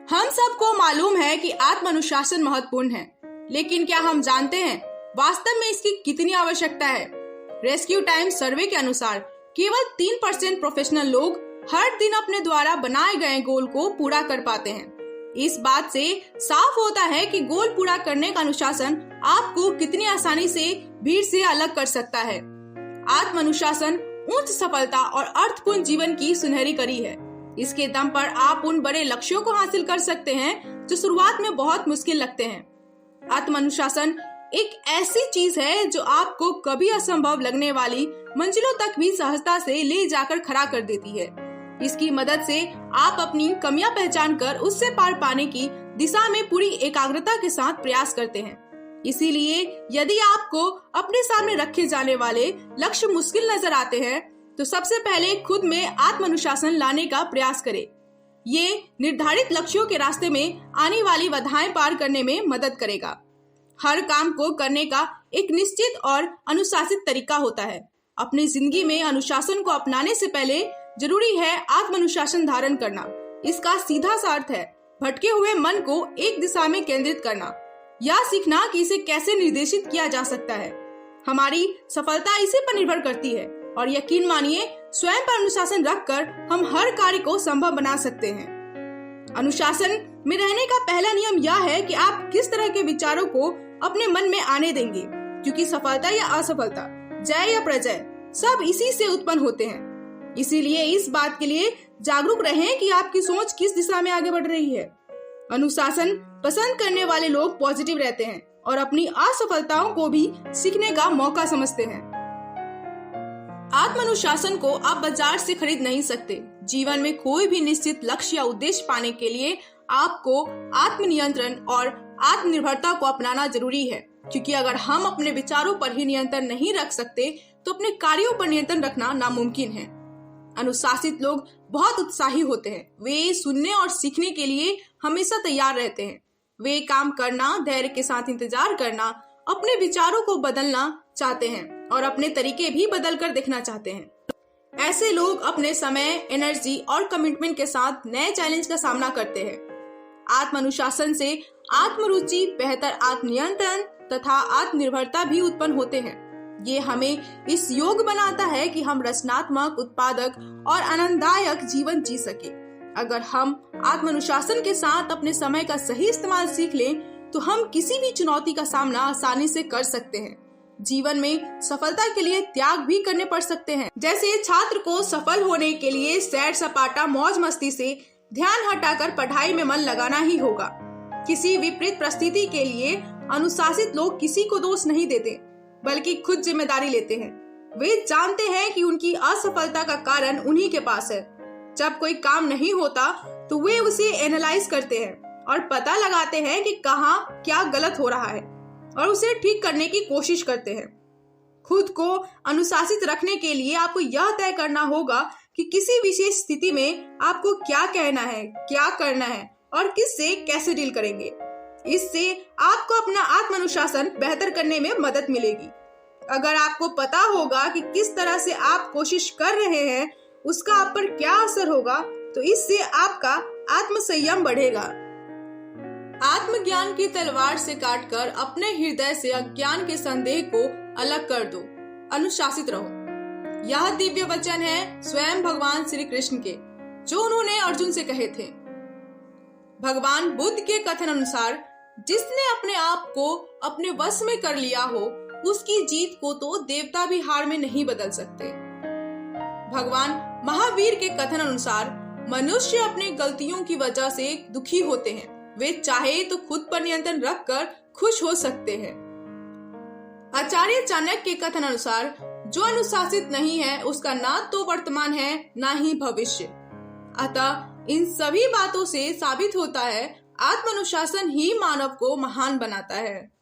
हम सबको मालूम है कि आत्म अनुशासन महत्वपूर्ण है, लेकिन क्या हम जानते हैं वास्तव में इसकी कितनी आवश्यकता है? रेस्क्यू टाइम सर्वे के अनुसार केवल 3% प्रोफेशनल लोग हर दिन अपने द्वारा बनाए गए गोल को पूरा कर पाते हैं। इस बात से साफ होता है कि गोल पूरा करने का अनुशासन आपको कितनी आसानी से भीड़ से अलग कर सकता है। आत्म अनुशासन उच्च सफलता और अर्थपूर्ण जीवन की सुनहरी कड़ी है। इसके दम पर आप उन बड़े लक्ष्यों को हासिल कर सकते हैं जो शुरुआत में बहुत मुश्किल लगते हैं। आत्म अनुशासन एक ऐसी चीज है जो आपको कभी असंभव लगने वाली मंजिलों तक भी सहजता से ले जाकर खड़ा कर देती है। इसकी मदद से आप अपनी कमियां पहचान कर उससे पार पाने की दिशा में पूरी एकाग्रता के साथ प्रयास करते हैं। इसीलिए यदि आपको अपने सामने रखे जाने वाले लक्ष्य मुश्किल नजर आते हैं, तो सबसे पहले खुद में आत्म अनुशासन लाने का प्रयास करें। ये निर्धारित लक्ष्यों के रास्ते में आने वाली बाधाएं पार करने में मदद करेगा। हर काम को करने का एक निश्चित और अनुशासित तरीका होता है। अपनी जिंदगी में अनुशासन को अपनाने से पहले जरूरी है आत्म अनुशासन धारण करना। इसका सीधा सा अर्थ है भटके हुए मन को एक दिशा में केंद्रित करना या सीखना कि इसे कैसे निर्देशित किया जा सकता है। हमारी सफलता इसी पर निर्भर करती है और यकीन मानिए स्वयं पर अनुशासन रखकर हम हर कार्य को संभव बना सकते हैं। अनुशासन में रहने का पहला नियम यह है कि आप किस तरह के विचारों को अपने मन में आने देंगे, क्योंकि सफलता या असफलता, जय या पराजय सब इसी से उत्पन्न होते हैं। इसीलिए इस बात के लिए जागरूक रहें कि आपकी सोच किस दिशा में आगे बढ़ रही है। अनुशासन पसंद करने वाले लोग पॉजिटिव रहते हैं और अपनी असफलताओं को भी सीखने का मौका समझते हैं। आत्म अनुशासन को आप बाजार से खरीद नहीं सकते। जीवन में कोई भी निश्चित लक्ष्य या उद्देश्य पाने के लिए आपको आत्मनियंत्रण और आत्मनिर्भरता को अपनाना जरूरी है, क्योंकि अगर हम अपने विचारों पर ही नियंत्रण नहीं रख सकते तो अपने कार्यों पर नियंत्रण रखना नामुमकिन है। अनुशासित लोग बहुत उत्साही होते हैं। वे सुनने और सीखने के लिए हमेशा तैयार रहते हैं। वे काम करना, धैर्य के साथ इंतजार करना, अपने विचारों को बदलना चाहते हैं और अपने तरीके भी बदल कर देखना चाहते हैं। ऐसे लोग अपने समय, एनर्जी और कमिटमेंट के साथ नए चैलेंज का सामना करते हैं। आत्म अनुशासन से आत्मरुचि, बेहतर आत्मनियंत्रण तथा आत्मनिर्भरता भी उत्पन्न होते हैं। ये हमें इस योग्य बनाता है कि हम रचनात्मक, उत्पादक और आनंददायक जीवन जी सके। अगर हम आत्म अनुशासन के साथ अपने समय का सही इस्तेमाल सीख लें, तो हम किसी भी चुनौती का सामना आसानी से कर सकते हैं। जीवन में सफलता के लिए त्याग भी करने पड़ सकते हैं। जैसे छात्र को सफल होने के लिए सैर सपाटा, मौज मस्ती से ध्यान हटाकर पढ़ाई में मन लगाना ही होगा। किसी विपरीत परिस्थिति के लिए अनुशासित लोग किसी को दोष नहीं देते, बल्कि खुद जिम्मेदारी लेते हैं। वे जानते हैं कि उनकी असफलता का कारण उन्हीं के पास है। जब कोई काम नहीं होता तो वे उसे एनालाइज करते हैं और पता लगाते हैं कि कहाँ क्या गलत हो रहा है और उसे ठीक करने की कोशिश करते हैं। खुद को अनुशासित रखने के लिए आपको यह तय करना होगा कि किसी विशेष स्थिति में आपको क्या कहना है, क्या करना है और किससे कैसे डील करेंगे। इससे आपको अपना आत्म अनुशासन बेहतर करने में मदद मिलेगी। अगर आपको पता होगा कि किस तरह से आप कोशिश कर रहे हैं, उसका आप पर क्या असर होगा, तो इससे आपका आत्म संयम बढ़ेगा। आत्मज्ञान की तलवार से काटकर अपने हृदय से अज्ञान के संदेह को अलग कर दो। अनुशासित रहो। यह दिव्य वचन है स्वयं भगवान श्री कृष्ण के, जो उन्होंने अर्जुन से कहे थे। भगवान बुद्ध के कथन अनुसार जिसने अपने आप को अपने वश में कर लिया हो, उसकी जीत को तो देवता भी हार में नहीं बदल सकते। भगवान महावीर के कथन अनुसार मनुष्य अपनी गलतियों की वजह से दुखी होते हैं। वे चाहे तो खुद पर नियंत्रण रखकर खुश हो सकते हैं। आचार्य चाणक्य के कथन अनुसार जो अनुशासित नहीं है, उसका ना तो वर्तमान है ना ही भविष्य। अतः इन सभी बातों से साबित होता है आत्म अनुशासन ही मानव को महान बनाता है।